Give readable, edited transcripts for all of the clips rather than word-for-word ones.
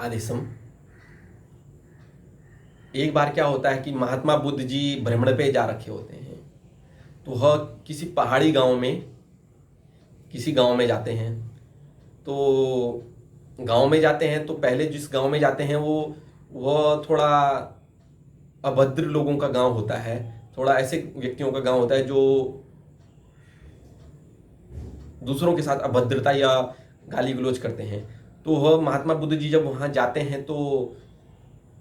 आदेशम। एक बार क्या होता है कि महात्मा बुद्ध जी भ्रमण पे जा रखे होते हैं, तो वह किसी पहाड़ी गांव में, किसी गांव में जाते हैं। तो गांव में जाते हैं तो पहले जिस गांव में जाते हैं वह थोड़ा अभद्र लोगों का गांव होता है, थोड़ा ऐसे व्यक्तियों का गांव होता है जो दूसरों के साथ अभद्रता या गाली गलौज करते हैं। तो वह महात्मा बुद्ध जी जब वहाँ जाते हैं तो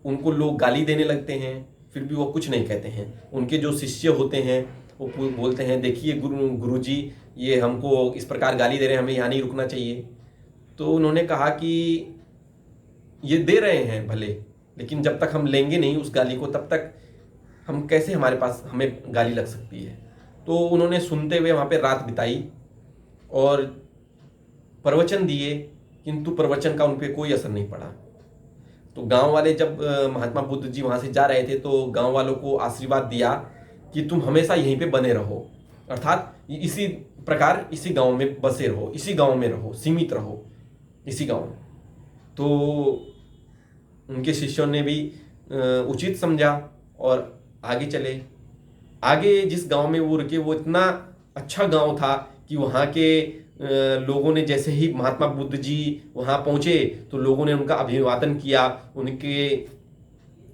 उनको लोग गाली देने लगते हैं, फिर भी वो कुछ नहीं कहते हैं। उनके जो शिष्य होते हैं वो बोलते हैं, देखिए गुरु जी, ये हमको इस प्रकार गाली दे रहे हैं, हमें यहाँ नहीं रुकना चाहिए। तो उन्होंने कहा कि ये दे रहे हैं भले, लेकिन जब तक हम लेंगे नहीं उस गाली को, तब तक हम कैसे, हमारे पास हमें गाली लग सकती है। तो उन्होंने सुनते हुए वहाँ पे रात बिताई और प्रवचन दिए, किंतु प्रवचन का उन पर कोई असर नहीं पड़ा। तो गांव वाले जब महात्मा बुद्ध जी वहाँ से जा रहे थे तो गांव वालों को आशीर्वाद दिया कि तुम हमेशा यहीं पे बने रहो, अर्थात इसी प्रकार इसी गांव में बसे रहो, इसी गांव में रहो, सीमित रहो इसी गांव में। तो उनके शिष्यों ने भी उचित समझा और आगे चले। आगे जिस गांव में वो रुके वो इतना अच्छा गांव था कि वहाँ के लोगों ने जैसे ही महात्मा बुद्ध जी वहाँ पहुँचे तो लोगों ने उनका अभिवादन किया, उनके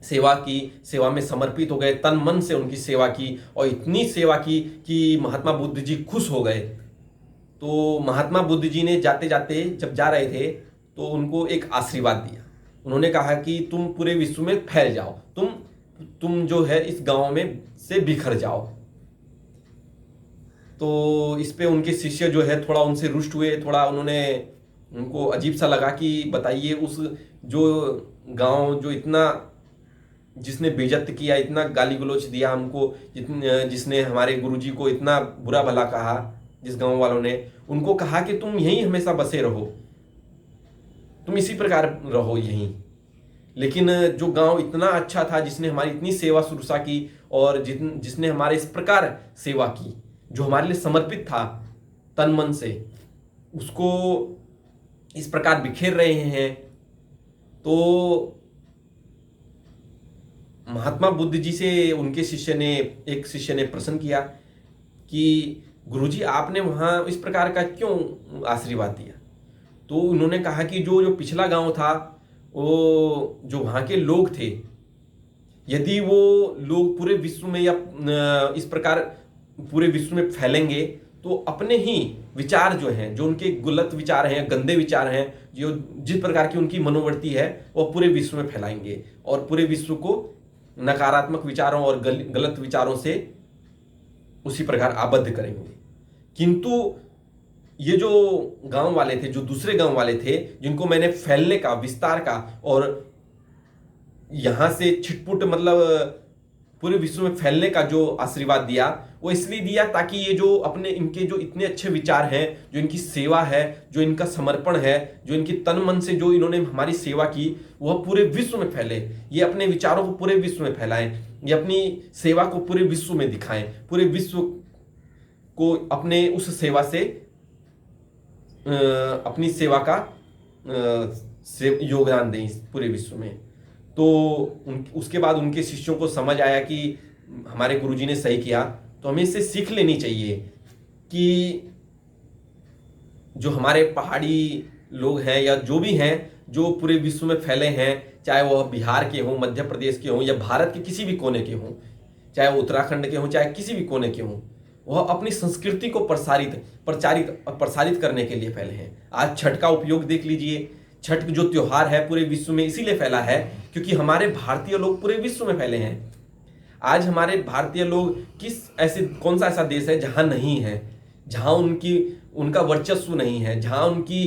सेवा की, सेवा में समर्पित हो गए, तन मन से उनकी सेवा की और इतनी सेवा की कि महात्मा बुद्ध जी खुश हो गए। तो महात्मा बुद्ध जी ने जाते जाते जब जा रहे थे तो उनको एक आशीर्वाद दिया। उन्होंने कहा कि तुम पूरे विश्व में फैल जाओ, तुम जो है इस गांव में से बिखर जाओ। तो इस पे उनके शिष्य जो है थोड़ा उनसे रुष्ट हुए, थोड़ा उनको अजीब सा लगा कि बताइए, उस जो गांव जो इतना जिसने बेइज्जत किया, इतना गाली गलौज दिया हमको, जिसने हमारे गुरुजी को इतना बुरा भला कहा, जिस गांव वालों ने उनको कहा कि तुम यहीं हमेशा बसे रहो, तुम इसी प्रकार रहो यहीं। लेकिन जो गांव इतना अच्छा था, जिसने हमारी इतनी सेवा शुश्रूषा की और जिसने हमारे इस प्रकार सेवा की, जो हमारे लिए समर्पित था तन मन से, उसको इस प्रकार बिखेर रहे हैं। तो महात्मा बुद्ध जी से एक शिष्य ने प्रश्न किया कि गुरुजी, आपने वहाँ इस प्रकार का क्यों आशीर्वाद दिया? तो उन्होंने कहा कि जो पिछला गांव था, वो जो वहाँ के लोग थे, यदि वो लोग पूरे विश्व में या इस प्रकार पूरे विश्व में फैलेंगे तो अपने ही विचार जो हैं, जो उनके गलत विचार हैं, गंदे विचार हैं, जो जिस प्रकार की उनकी मनोवृत्ति है, वो पूरे विश्व में फैलाएंगे और पूरे विश्व को नकारात्मक विचारों और गलत विचारों से उसी प्रकार आबद्ध करेंगे। किंतु ये जो गांव वाले थे, जो दूसरे गांव वाले थे, जिनको मैंने फैलने का, विस्तार का और यहां से छिटपुट मतलब पूरे विश्व में फैलने का जो आशीर्वाद दिया, वो इसलिए दिया ताकि ये जो अपने इनके जो इतने अच्छे विचार हैं, जो इनकी सेवा है, जो इनका समर्पण है, जो इनकी तन मन से जो इन्होंने हमारी सेवा की, वह पूरे विश्व में फैले। ये अपने विचारों को पूरे विश्व में फैलाएं, ये अपनी सेवा को पूरे विश्व में दिखाएं, पूरे विश्व को अपने उस सेवा से अपनी सेवा का योगदान दें पूरे विश्व में। तो उसके बाद उनके शिष्यों को समझ आया कि हमारे गुरुजी ने सही किया। तो हमें इससे सीख लेनी चाहिए कि जो हमारे पहाड़ी लोग हैं या जो भी हैं, जो पूरे विश्व में फैले हैं, चाहे वह बिहार के हों, मध्य प्रदेश के हों या भारत के किसी भी कोने के हों, चाहे वो उत्तराखंड के हों, चाहे किसी भी कोने के हों, वह अपनी संस्कृति को प्रसारित करने के लिए फैले हैं। आज छठ का उपयोग देख लीजिए। छठ जो त्योहार है पूरे विश्व में इसीलिए फैला है क्योंकि हमारे भारतीय लोग पूरे विश्व में फैले हैं। आज हमारे भारतीय लोग कौन सा ऐसा देश है जहां नहीं है, जहां उनका वर्चस्व नहीं है, जहां उनकी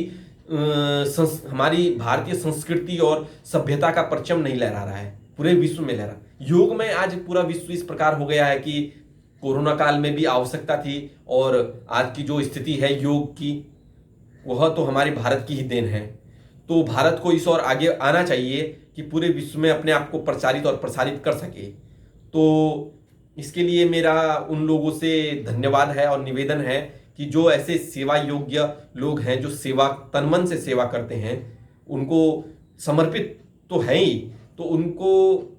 हमारी भारतीय संस्कृति और सभ्यता का परचम नहीं लहरा रहा है, पूरे विश्व में लहरा। योग में आज पूरा विश्व इस प्रकार हो गया है कि कोरोना काल में भी आवश्यकता थी और आज की जो स्थिति है योग की, वह तो हमारे भारत की ही देन है। तो भारत को इस और आगे आना चाहिए कि पूरे विश्व में अपने आप को प्रचारित और प्रसारित कर सके। तो इसके लिए मेरा उन लोगों से धन्यवाद है और निवेदन है कि जो ऐसे सेवा योग्य लोग हैं, जो सेवा तन मन से सेवा करते हैं, उनको समर्पित तो है ही, तो उनको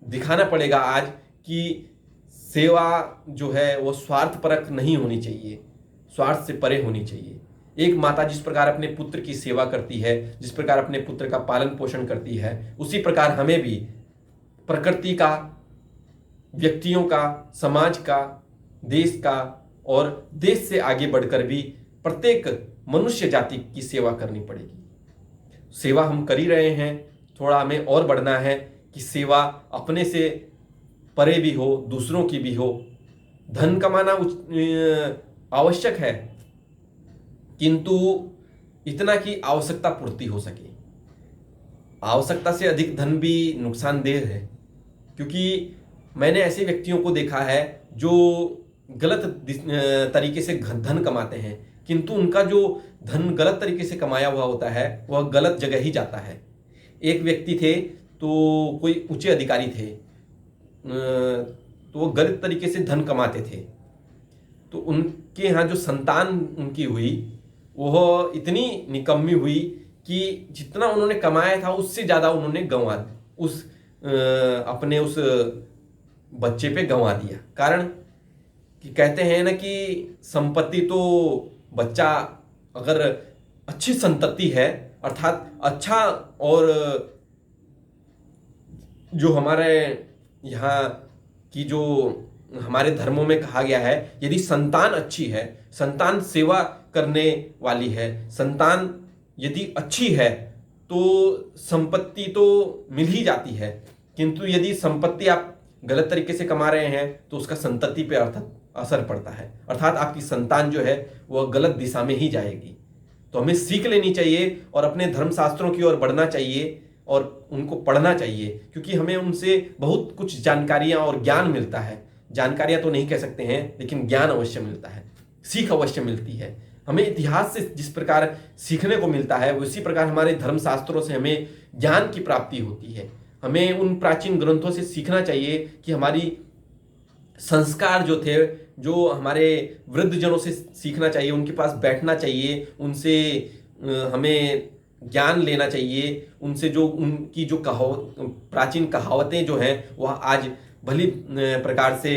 दिखाना पड़ेगा आज कि सेवा जो है वो स्वार्थपरक नहीं होनी चाहिए, स्वार्थ से परे होनी चाहिए। एक माता जिस प्रकार अपने पुत्र की सेवा करती है, जिस प्रकार अपने पुत्र का पालन पोषण करती है, उसी प्रकार हमें भी प्रकृति का, व्यक्तियों का, समाज का, देश का और देश से आगे बढ़कर भी प्रत्येक मनुष्य जाति की सेवा करनी पड़ेगी। सेवा हम कर ही रहे हैं, थोड़ा हमें और बढ़ना है कि सेवा अपने से परे भी हो, दूसरों की भी हो। धन कमाना आवश्यक है, किंतु इतना कि आवश्यकता पूर्ति हो सके। आवश्यकता से अधिक धन भी नुकसानदेह है, क्योंकि मैंने ऐसे व्यक्तियों को देखा है जो गलत तरीके से धन कमाते हैं, किंतु उनका जो धन गलत तरीके से कमाया हुआ होता है वह गलत जगह ही जाता है। एक व्यक्ति थे, तो कोई ऊंचे अधिकारी थे, तो वो गलत तरीके से धन कमाते थे, तो उनके यहाँ जो संतान उनकी हुई वह इतनी निकम्मी हुई कि जितना उन्होंने कमाया था उससे ज़्यादा उन्होंने अपने उस बच्चे पे गंवा दिया। कारण कि कहते हैं ना कि संपत्ति तो बच्चा अगर अच्छी संतति है, अर्थात अच्छा, और जो हमारे यहाँ की जो हमारे धर्मों में कहा गया है, यदि संतान अच्छी है, संतान सेवा करने वाली है, संतान यदि अच्छी है तो संपत्ति तो मिल ही जाती है। किंतु यदि संपत्ति आप गलत तरीके से कमा रहे हैं तो उसका संतति पे अर्थात असर पड़ता है, अर्थात आपकी संतान जो है वह गलत दिशा में ही जाएगी। तो हमें सीख लेनी चाहिए और अपने धर्म शास्त्रों की ओर बढ़ना चाहिए और उनको पढ़ना चाहिए, क्योंकि हमें उनसे बहुत कुछ जानकारियां और ज्ञान मिलता है। जानकारियां तो नहीं कह सकते हैं, लेकिन ज्ञान अवश्य मिलता है, सीख अवश्य मिलती है। हमें इतिहास से जिस प्रकार सीखने को मिलता है उसी प्रकार हमारे धर्म शास्त्रों से हमें ज्ञान की प्राप्ति होती है। हमें उन प्राचीन ग्रंथों से सीखना चाहिए कि हमारी संस्कार जो थे, जो हमारे वृद्धजनों से सीखना चाहिए, उनके पास बैठना चाहिए, उनसे हमें ज्ञान लेना चाहिए, उनसे जो उनकी जो प्राचीन कहावतें जो हैं वह आज भली प्रकार से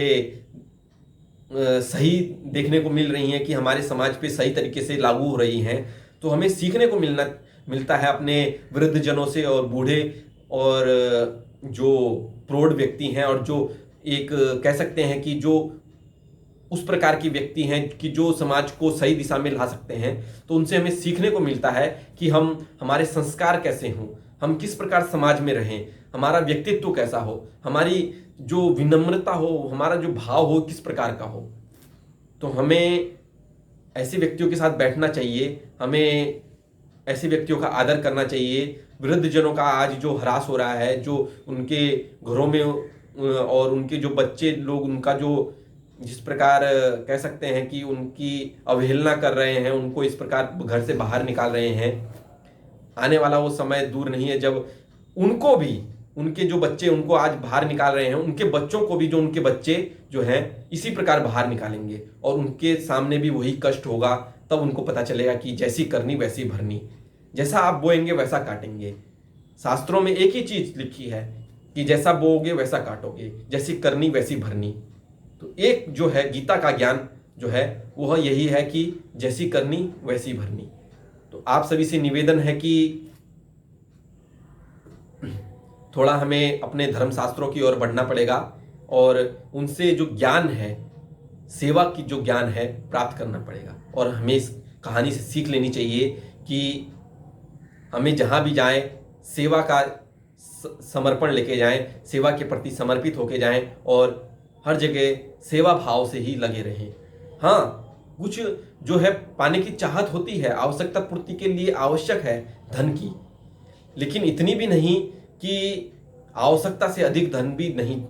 सही देखने को मिल रही हैं कि हमारे समाज पे सही तरीके से लागू हो रही हैं। तो हमें सीखने को मिलता है अपने वृद्धजनों से और बूढ़े और जो प्रौढ़ व्यक्ति हैं और जो एक कह सकते हैं कि जो उस प्रकार की व्यक्ति हैं कि जो समाज को सही दिशा में ला सकते हैं। तो उनसे हमें सीखने को मिलता है कि हमारे संस्कार कैसे हों, हम किस प्रकार समाज में रहें, हमारा व्यक्तित्व कैसा हो, हमारी जो विनम्रता हो, हमारा जो भाव हो किस प्रकार का हो। तो हमें ऐसे व्यक्तियों के साथ बैठना चाहिए, हमें ऐसे व्यक्तियों का आदर करना चाहिए। वृद्धजनों का आज जो ह्रास हो रहा है, जो उनके घरों में और उनके जो बच्चे लोग, उनका जो जिस प्रकार कह सकते हैं कि उनकी अवहेलना कर रहे हैं, उनको इस प्रकार घर से बाहर निकाल रहे हैं। आने वाला वो समय दूर नहीं है जब उनको भी, उनके जो बच्चे उनको आज बाहर निकाल रहे हैं, उनके बच्चों को भी, जो उनके बच्चे जो हैं इसी प्रकार बाहर निकालेंगे और उनके सामने भी वही कष्ट होगा। तब उनको पता चलेगा कि जैसी करनी वैसी भरनी, जैसा आप बोएंगे वैसा काटेंगे। शास्त्रों में एक ही चीज लिखी है कि जैसा बोओगे वैसा काटोगे, जैसी करनी वैसी भरनी। तो एक जो है गीता का ज्ञान जो है वह यही है कि जैसी करनी वैसी भरनी। तो आप सभी से निवेदन है कि थोड़ा हमें अपने धर्म शास्त्रों की ओर बढ़ना पड़ेगा और उनसे जो ज्ञान है, सेवा की जो ज्ञान है प्राप्त करना पड़ेगा। और हमें इस कहानी से सीख लेनी चाहिए कि हमें जहाँ भी जाएं सेवा का समर्पण लेके जाएं, सेवा के प्रति समर्पित होके जाएं और हर जगह सेवा भाव से ही लगे रहें। हाँ, कुछ जो है पाने की चाहत होती है, आवश्यकता पूर्ति के लिए आवश्यक है धन की, लेकिन इतनी भी नहीं कि आवश्यकता से अधिक धन भी नहीं,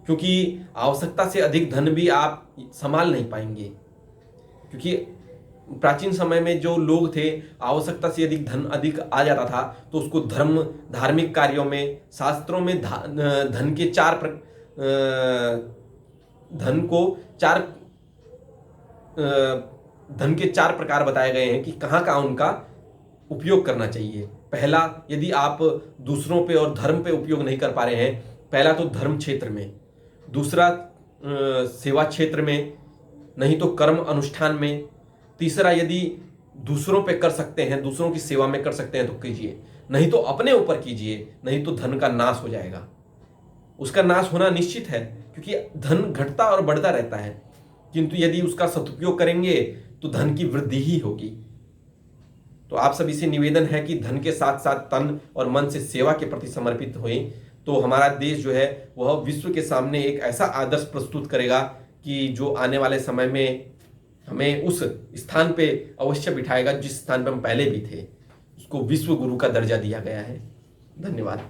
क्योंकि आवश्यकता से अधिक धन भी आप संभाल नहीं पाएंगे। क्योंकि प्राचीन समय में जो लोग थे, आवश्यकता से अधिक धन अधिक आ जाता था तो उसको धार्मिक कार्यों में, शास्त्रों में धन के चार प्रकार बताए गए हैं कि कहाँ कहाँ उनका उपयोग करना चाहिए। पहला, यदि आप दूसरों पे और धर्म पे उपयोग नहीं कर पा रहे हैं, पहला तो धर्म क्षेत्र में, दूसरा सेवा क्षेत्र में, नहीं तो कर्म अनुष्ठान में, तीसरा यदि दूसरों पे कर सकते हैं, दूसरों की सेवा में कर सकते हैं तो कीजिए, नहीं तो अपने ऊपर कीजिए, नहीं तो धन का नाश हो जाएगा। उसका नाश होना निश्चित है, क्योंकि धन घटता और बढ़ता रहता है, किंतु यदि उसका सदुपयोग करेंगे तो धन की वृद्धि ही होगी। तो आप सभी से निवेदन है कि धन के साथ साथ तन और मन से सेवा के प्रति समर्पित होए, तो हमारा देश जो है वह विश्व के सामने एक ऐसा आदर्श प्रस्तुत करेगा कि जो आने वाले समय में हमें उस स्थान पे अवश्य बिठाएगा जिस स्थान पे हम पहले भी थे। उसको विश्व गुरु का दर्जा दिया गया है। धन्यवाद।